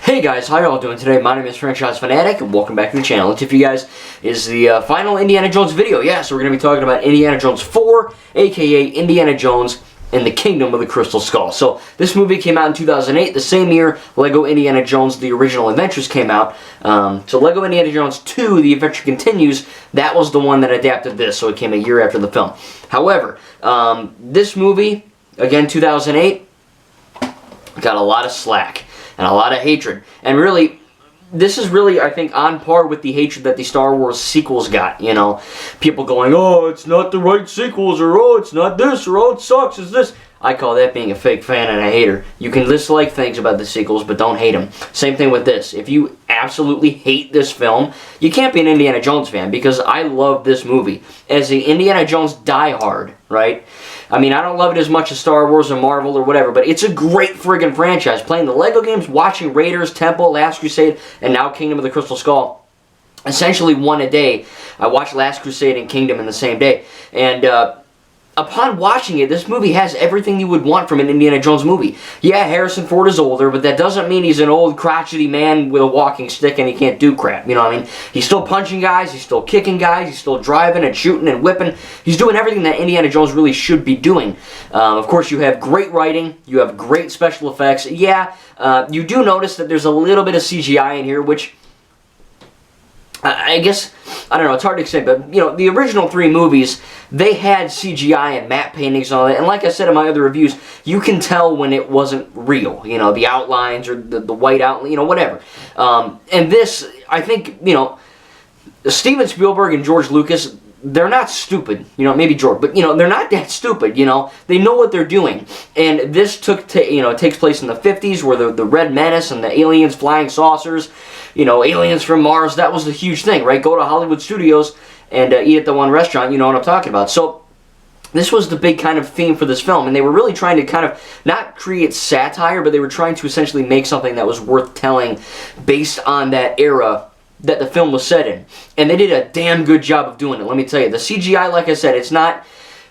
Hey guys, how y'all doing today? My name is Franchise Fanatic, and welcome back to the channel. And for you guys is the final Indiana Jones video. Yeah, so we're going to be talking about Indiana Jones 4, aka Indiana Jones and the Kingdom of the Crystal Skull. So this movie came out in 2008, the same year Lego Indiana Jones: The Original Adventures came out. So Lego Indiana Jones 2, The Adventure Continues, that was the one that adapted this, so it came a year after the film. However, this movie, again 2008, got a lot of slack and a lot of hatred. And really, this is really, I think, on par with the hatred that the Star Wars sequels got, you know. People going, oh, it's not the right sequels, or oh, it's not this, or oh, it sucks, it's this. I call that being a fake fan and a hater. You can dislike things about the sequels, but don't hate them. Same thing with this. If you absolutely hate this film, you can't be an Indiana Jones fan, because I love this movie. As an Indiana Jones diehard, right? I mean, I don't love it as much as Star Wars or Marvel or whatever, but it's a great friggin' franchise. Playing the Lego games, watching Raiders, Temple, Last Crusade, and now Kingdom of the Crystal Skull. Essentially one a day. I watched Last Crusade and Kingdom in the same day. And upon watching it, this movie has everything you would want from an Indiana Jones movie. Yeah, Harrison Ford is older, but that doesn't mean he's an old crotchety man with a walking stick and he can't do crap. You know what I mean? He's still punching guys, he's still kicking guys, he's still driving and shooting and whipping. He's doing everything that Indiana Jones really should be doing. Of course, you have great writing, you have great special effects. Yeah, you do notice that there's a little bit of CGI in here, which I guess, I don't know, it's hard to explain, but, you know, the original three movies, they had CGI and matte paintings and all that, and like I said in my other reviews, you can tell when it wasn't real, you know, the outlines or the white outline, you know, whatever. And this, I think, you know, Steven Spielberg and George Lucas, they're not stupid, you know, maybe George, but, you know, they're not that stupid, you know, they know what they're doing. And this takes place in the 50s, where the Red Menace and the aliens, flying saucers, you know, aliens from Mars, that was the huge thing, right? Go to Hollywood Studios and eat at the one restaurant, you know what I'm talking about. So this was the big kind of theme for this film, and they were really trying to kind of not create satire, but they were trying to essentially make something that was worth telling based on that era that the film was set in. And they did a damn good job of doing it, let me tell you. The CGI, like I said, it's not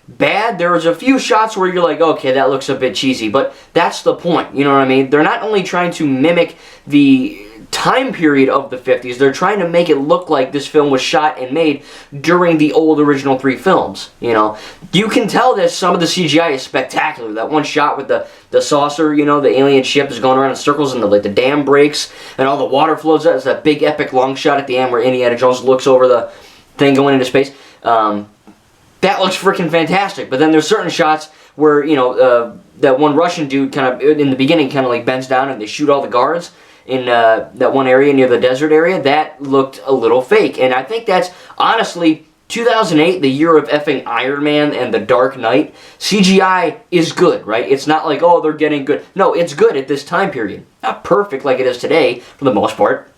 bad. There was a few shots where you're like, okay, that looks a bit cheesy, but that's the point, you know what I mean? They're not only trying to mimic the time period of the 50s, they're trying to make it look like this film was shot and made during the old original three films, you know. You can tell that some of the CGI is spectacular. That one shot with the saucer, you know, the alien ship is going around in circles and the dam breaks and all the water flows out. It's that big epic long shot at the end where Indiana Jones looks over the thing going into space. That looks freaking fantastic. But then there's certain shots where, you know, that one Russian dude kind of, in the beginning, kind of like bends down and they shoot all the guards in that one area near the desert area. That looked a little fake. And I think that's, honestly, 2008, the year of effing Iron Man and The Dark Knight, CGI is good, right? It's not like, oh, they're getting good. No, it's good at this time period. Not perfect like it is today, for the most part,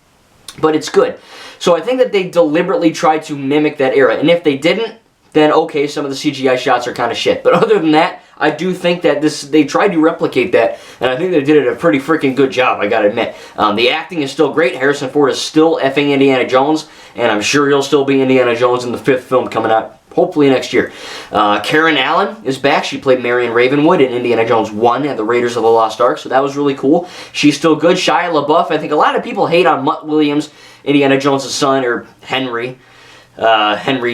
but it's good. So I think that they deliberately tried to mimic that era. And if they didn't, then okay, some of the CGI shots are kind of shit. But other than that, I do think that they tried to replicate that, and I think they did it a pretty freaking good job, I gotta admit. The acting is still great. Harrison Ford is still effing Indiana Jones, and I'm sure he'll still be Indiana Jones in the 5th film coming out, hopefully next year. Karen Allen is back. She played Marion Ravenwood in Indiana Jones 1 and the Raiders of the Lost Ark, so that was really cool. She's still good. Shia LaBeouf, I think a lot of people hate on Mutt Williams, Indiana Jones' son, or Henry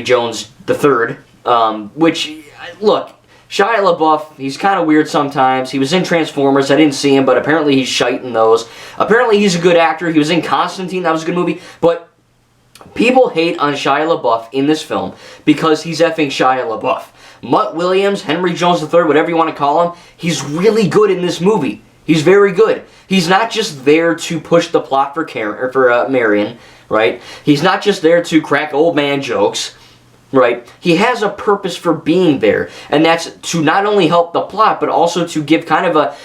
Jones III, which, look, Shia LaBeouf, he's kind of weird sometimes. He was in Transformers. I didn't see him, but apparently he's shite in those. Apparently he's a good actor. He was in Constantine. That was a good movie. But people hate on Shia LaBeouf in this film because he's effing Shia LaBeouf. Mutt Williams, Henry Jones III, whatever you want to call him, he's really good in this movie. He's very good. He's not just there to push the plot for Marion, right? He's not just there to crack old man jokes. Right? He has a purpose for being there, and that's to not only help the plot, but also to give kind of a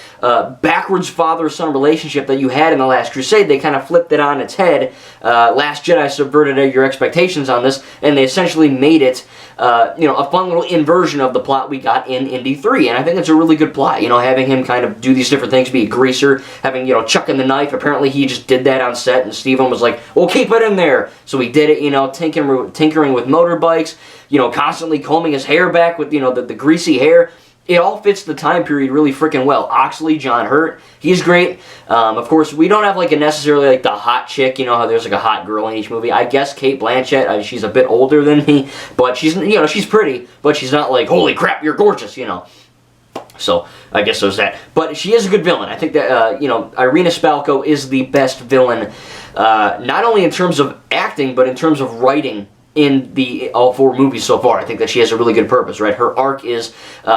backwards father-son relationship that you had in The Last Crusade. They kind of flipped it on its head. Last Jedi subverted your expectations on this, and they essentially made it, you know, a fun little inversion of the plot we got in Indy 3, and I think it's a really good plot, you know, having him kind of do these different things, be a greaser, having, you know, chucking the knife. Apparently he just did that on set, and Steven was like, well, keep it in there. So he did it, you know, tinkering with motorbikes, you know, constantly combing his hair back with, you know, the greasy hair. it all fits the time period really freaking well. Oxley, John Hurt, he's great. Of course, we don't have like a necessarily like the hot chick, you know how there's like a hot girl in each movie. I guess Cate Blanchett, she's a bit older than me, but she's, you know, she's pretty, but she's not like, holy crap, you're gorgeous, you know. So, I guess there's that. But she is a good villain. I think that, you know, Irina Spalko is the best villain, not only in terms of acting, but in terms of writing in all 4 movies so far. I think that she has a really good purpose, right? Her arc is,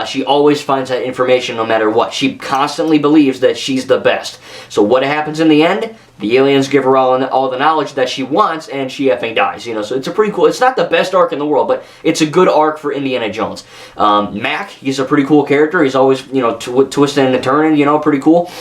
she always finds that information no matter what. She constantly believes that she's the best. So what happens in the end? The aliens give her all the knowledge that she wants, and she effing dies, you know. So it's a pretty cool, it's not the best arc in the world, but it's a good arc for Indiana Jones. Mac, he's a pretty cool character. He's always, you know, twisting and turning, you know, pretty cool.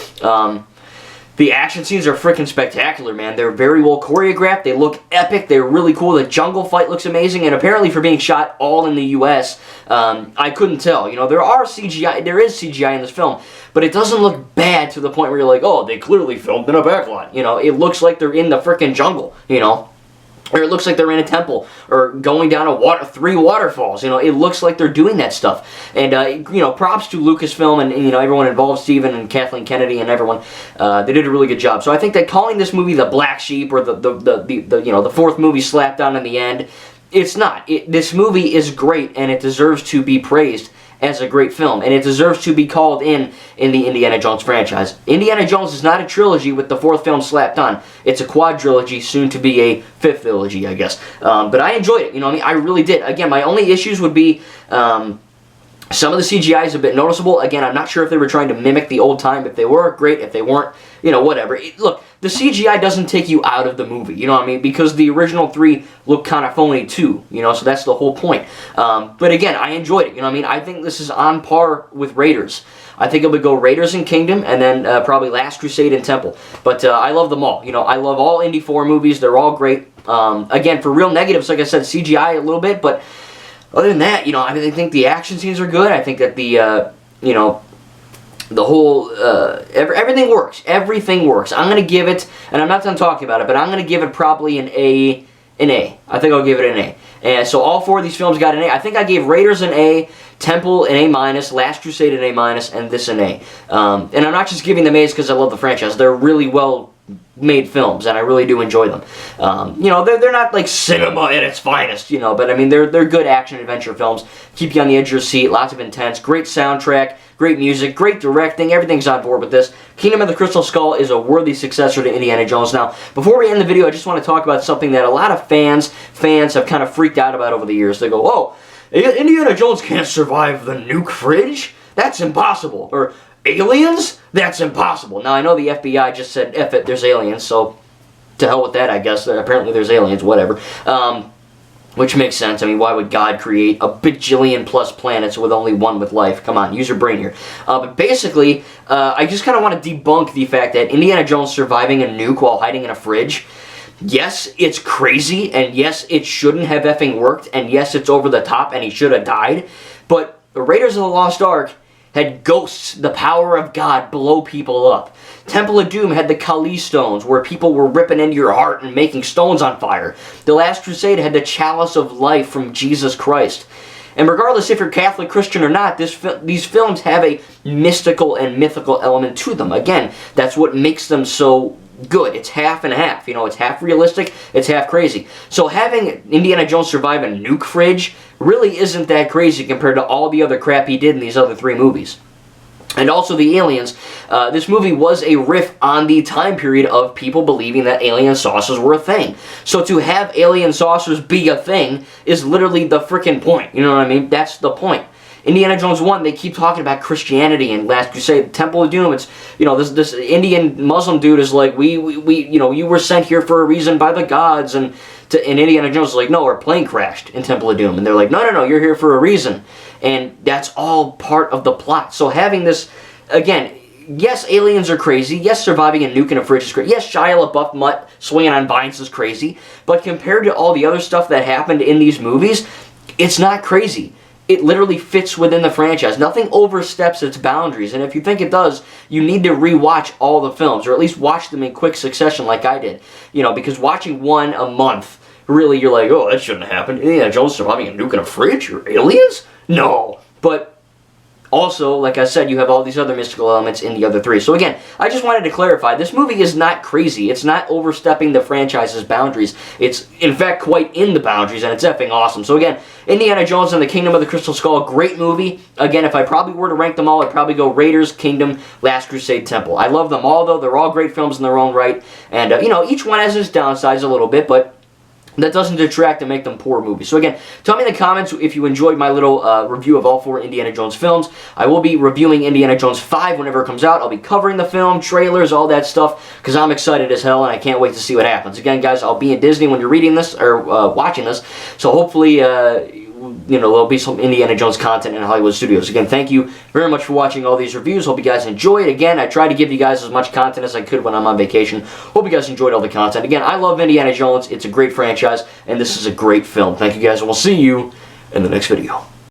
The action scenes are freaking spectacular, man. They're very well choreographed. They look epic. They're really cool. The jungle fight looks amazing. And apparently for being shot all in the U.S., I couldn't tell. You know, there is CGI in this film, but it doesn't look bad to the point where you're like, oh, they clearly filmed in a backlot. You know, it looks like they're in the freaking jungle, you know. Or it looks like they're in a temple, or going down 3 waterfalls. You know, it looks like they're doing that stuff. And you know, props to Lucasfilm and you know, everyone involved, Steven and Kathleen Kennedy and everyone. They did a really good job. So I think that calling this movie the Black Sheep or the you know, the 4th movie slapped on in the end, it's not. This movie is great and it deserves to be praised as a great film, and it deserves to be called in the Indiana Jones franchise. Indiana Jones is not a trilogy with the 4th film slapped on. It's a quadrilogy, soon to be a 5th trilogy, I guess. But I enjoyed it, you know what I mean? I really did. Again, my only issues would be some of the CGI is a bit noticeable. Again, I'm not sure if they were trying to mimic the old time. If they were, great. If they weren't, you know, whatever. Look, the CGI doesn't take you out of the movie, you know what I mean? Because the original 3 look kind of phony too, you know, so that's the whole point. But again, I enjoyed it, you know what I mean? I think this is on par with Raiders. I think it would go Raiders and Kingdom, and then probably Last Crusade and Temple. But I love them all. You know, I love all Indy 4 movies. They're all great. Again, for real negatives, like I said, CGI a little bit, but other than that, you know, I mean, I think the action scenes are good. I think that the, you know, the whole, everything works. Everything works. I'm going to give it, and I'm not done talking about it, but I'm going to give it probably an A. I think I'll give it an A. And so all 4 of these films got an A. I think I gave Raiders an A, Temple an A-, Last Crusade an A-, and this an A. And I'm not just giving them A's because I love the franchise. They're really well made films, and I really do enjoy them. You know, they're not like cinema at its finest, you know, but I mean, they're good action adventure films. Keep you on the edge of your seat, lots of intense, great soundtrack, great music, great directing, everything's on board with this. Kingdom of the Crystal Skull is a worthy successor to Indiana Jones. Now, before we end the video, I just want to talk about something that a lot of fans have kind of freaked out about over the years. They go, oh, Indiana Jones can't survive the nuke fridge? That's impossible. Or, aliens? That's impossible. Now, I know the FBI just said, F it, there's aliens, so to hell with that, I guess. Apparently there's aliens, whatever. Which makes sense. I mean, why would God create a bajillion plus planets with only one with life? Come on, use your brain here. But basically, I just kind of want to debunk the fact that Indiana Jones surviving a nuke while hiding in a fridge, yes, it's crazy, and yes, it shouldn't have effing worked, and yes, it's over the top, and he should have died, but the Raiders of the Lost Ark had ghosts, the power of God, blow people up. Temple of Doom had the Kali stones, where people were ripping into your heart and making stones on fire. The Last Crusade had the chalice of life from Jesus Christ. And regardless if you're Catholic, Christian, or not, these films have a mystical and mythical element to them. Again, that's what makes them so good. It's half and half. You know, it's half realistic, it's half crazy. So having Indiana Jones survive a nuke fridge really isn't that crazy compared to all the other crap he did in these other 3 movies. And also the aliens. This movie was a riff on the time period of people believing that alien saucers were a thing. So to have alien saucers be a thing is literally the freaking point. You know what I mean? That's the point. Indiana Jones 1, they keep talking about Christianity and Last Crusade, Temple of Doom. It's, you know, this Indian Muslim dude is like, we you know, you were sent here for a reason by the gods, and Indiana Jones is like, no, our plane crashed in Temple of Doom, and they're like, no, you're here for a reason, and that's all part of the plot. So having this, again, yes, aliens are crazy. Yes, surviving a nuke in a fridge is crazy. Yes, Shia LaBeouf mutt swinging on vines is crazy, but compared to all the other stuff that happened in these movies, it's not crazy. It literally fits within the franchise. Nothing oversteps its boundaries, and if you think it does, you need to rewatch all the films, or at least watch them in quick succession like I did. You know, because watching one a month, really, you're like, oh, that shouldn't have happened. Indiana Jones surviving a nuke in a fridge? Or aliens? No. But also, like I said, you have all these other mystical elements in the other three. So again, I just wanted to clarify, this movie is not crazy. It's not overstepping the franchise's boundaries. It's, in fact, quite in the boundaries, and it's effing awesome. So again, Indiana Jones and the Kingdom of the Crystal Skull, great movie. Again, if I probably were to rank them all, I'd probably go Raiders, Kingdom, Last Crusade, Temple. I love them all, though. They're all great films in their own right. And, you know, each one has its downsides a little bit, but that doesn't detract and make them poor movies. So again, tell me in the comments if you enjoyed my little review of all 4 Indiana Jones films. I will be reviewing Indiana Jones 5 whenever it comes out. I'll be covering the film, trailers, all that stuff, because I'm excited as hell and I can't wait to see what happens. Again, guys, I'll be in Disney when you're reading this, or watching this, so hopefully you know, there'll be some Indiana Jones content in Hollywood Studios. Again, thank you very much for watching all these reviews. Hope you guys enjoyed. Again, I try to give you guys as much content as I could when I'm on vacation. Hope you guys enjoyed all the content. Again, I love Indiana Jones. It's a great franchise, and this is a great film. Thank you guys, and we'll see you in the next video.